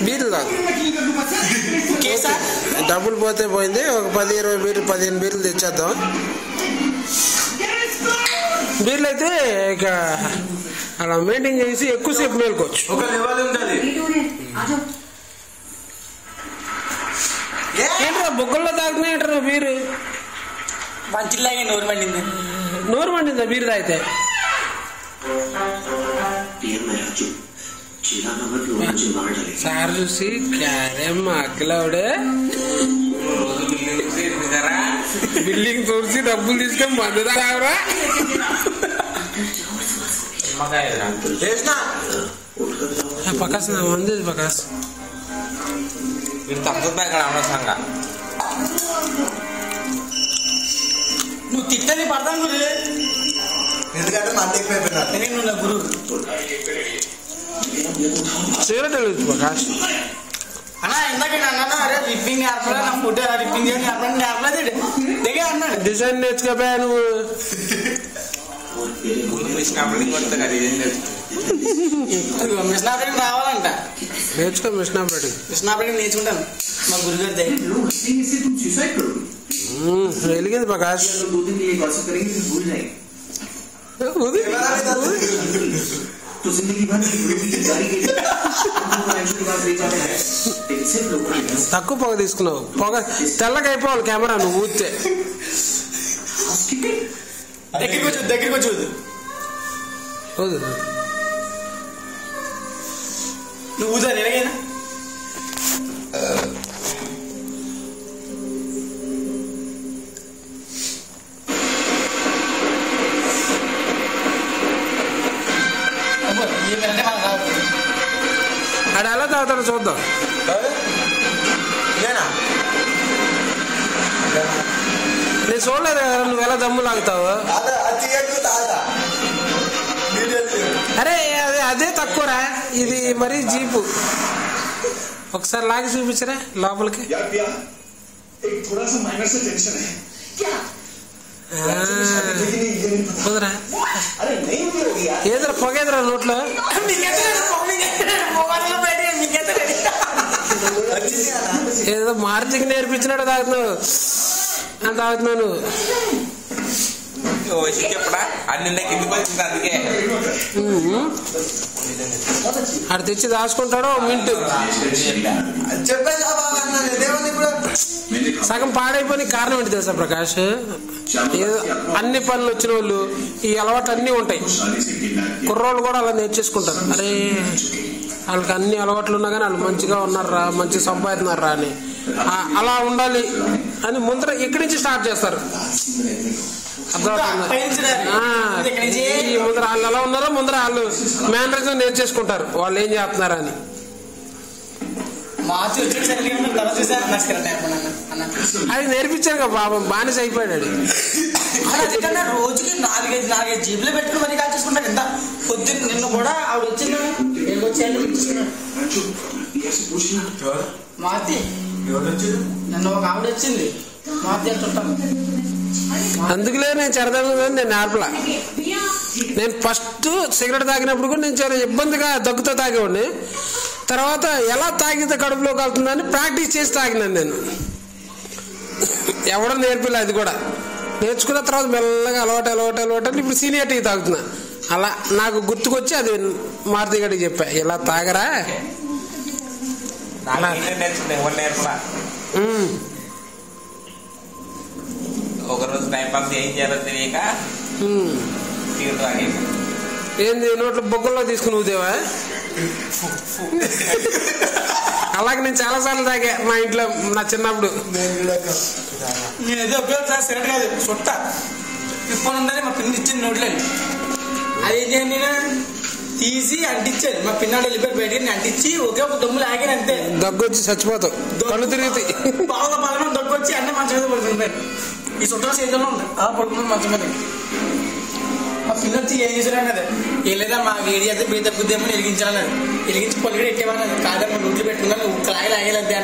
బీర్లు తాగు. డబ్బులు పోతే పోయింది. ఒక 10-20 బీర్లు 15 బీర్లు తెచ్చేద్దాం. బీర్లు అయితే ఇక అలా మెయింటైన్ చేసి ఎక్కువసేపు మేలుకోవచ్చు. ఏంట్రా బొగ్గల్లో తాగుతున్నా ఏంట్రా బీరు? మంచిలాగే నోరు మండిందా బీరు తాగితే? సార్ చూసి క్యారేమ్మా అక్కలవుడే బిల్డింగ్ తోడిచి డబ్బులు తీసుకొని మందు తాగరా? పకాస్ నా మంది పకాస్ నువ్వు తిట్టని పడతాను గురు, ఎందుకంటే మంది ఎక్కువైపోయినా గురు. సిగరెట్ వెళ్ళచ్చు పకాస్. అన్నా ఇందాక అన్నా అరే రిప్పింగ్ నేర్పలే, నా ఫుడ్ రిప్పింగ్ చేసి నేర్పలేదు దిగే అన్నాడు. డిజైన్ నేర్చుకోపోయా నువ్వు. మిషన్ ఆపరేటింగ్ రావాలంట. నేర్చుకో మిషన్ ఆపరేటింగ్. మిషన్ ఆపరేటింగ్ నేర్చుకుంటాను మా గురుగారి దగ్గర. వెలిగింది ప్రకాష్. తక్కువ పొగ తీసుకున్నావు. పొగ తెల్లగా అయిపోవాలి కెమెరా నువ్వు ఊతే. దగ్గరికి వచ్చి నువ్వు ఊదా ఎలాగైనా ఆడ ఎలా తాగుతాడో చూద్దాం. నేను చూడలేదు కదా నువ్వు ఎలా దమ్ము లాగుతావు. అరే అదే తక్కువరా, ఇది మరీ జీపు. ఒకసారి లాగి చూపించరా లోపలికి. కుదరా ఏదరా పొగేదరా నోట్లో. ఏదో మార్జికి నేర్పించినట్టు తాగుతున్నావు అని తాగుతున్నాను. ఆడ తెచ్చి దాచుకుంటాడో మింటు. సగం పాడైపోయిన కారణం ఏంటి తెలుసా ప్రకాష్? ఏదో అన్ని పనులు వచ్చిన వాళ్ళు ఈ అలవాట్లు అన్నీ ఉంటాయి. కుర్రోళ్ళు కూడా అలా నేర్చేసుకుంటారు. అరే వాళ్ళకి అన్ని అలవాట్లు ఉన్నా కానీ వాళ్ళు మంచిగా ఉన్నారా, మంచిగా సంపాదిస్తున్నారా అని. అలా ఉండాలి అని ముందర ఇక్కడి నుంచి స్టార్ట్ చేస్తారు. ముందర వాళ్ళు ఎలా ఉన్నారో ముందర వాళ్ళు మేనరిజం నేర్చేసుకుంటారు వాళ్ళు ఏం చేస్తున్నారా అని. అది నేర్పించారు కదా పాపం, బానిస అయిపోయాడు. రోజుకి 4-5 జీబులు పెట్టుకుని మరి కాల్ చేసుకుంటాడు. ఎంత పొద్దున్న నిన్న కూడా ఆవిడ వచ్చింది మాతి, నిన్న ఒక ఆవిడ వచ్చింది మాతి అంటుంటాను. అందుకులే నేను చెరదాను నేను నేర్పలా. నేను ఫస్ట్ సిగరెట్ తాగినప్పుడు కూడా నేను చాలా ఇబ్బందిగా దగ్గుతో తాగేవాడిని. తర్వాత ఎలా తాగితే కడుపులోకి వెళ్తుందని ప్రాక్టీస్ చేసి తాగినాను నేను. ఎవడో నేర్పిలే. అది కూడా నేర్చుకున్న తర్వాత మెల్లగా అలవాటు ఇప్పుడు సీనియర్ టీ తాగుతున్నా. అలా నాకు గుర్తుకొచ్చి అది మారుతి గడికి చెప్పా, ఇలా తాగరా. ఒకరోజు టైం పాస్ ఏం చేయాలో తెలియక ఏంది నోట్లో బొగ్గల్లో తీసుకుని ఊదేవా? అలాగే నేను చాలా సార్లు తాగా మా ఇంట్లో నా చిన్నప్పుడు. నేనేదో ఉపయోగం సిగరెట్ కాదు చుట్ట ఇప్పుడు ఉందని మా పిన్ని ఇచ్చింది నోట్లో. అదేం చేయండి నేను తీసి అంటించాను. మా పిన్నాడు వెళ్ళిపోయి బయట అంటించి ఒకే ఒక దమ్ములు ఆగాను అంతే. దగ్గొచ్చి చచ్చిపోతావు, కళ్ళు తిరుగుతాయి. బాగా బలమైన దగ్గొచ్చి అన్నీ మంచం మీద పడుకునిపోయాను. ఈ చుట్టూ సీజన్లో ఉంది అలా పడుకున్నాను మంచం మీద. మా పిల్ల వచ్చి ఏం చేశాను కదా, ఏం లేదా మా వేడి అయితే బీద బుద్ధి ఏమో వెలిగించాలన్నది. వెలిగించి పొలిగడ ఎట్టేవాళ్ళు కాదమ్మా నోట్లు పెట్టుకున్నాను, ఒక లాగలు ఆగేలంతే అన్న.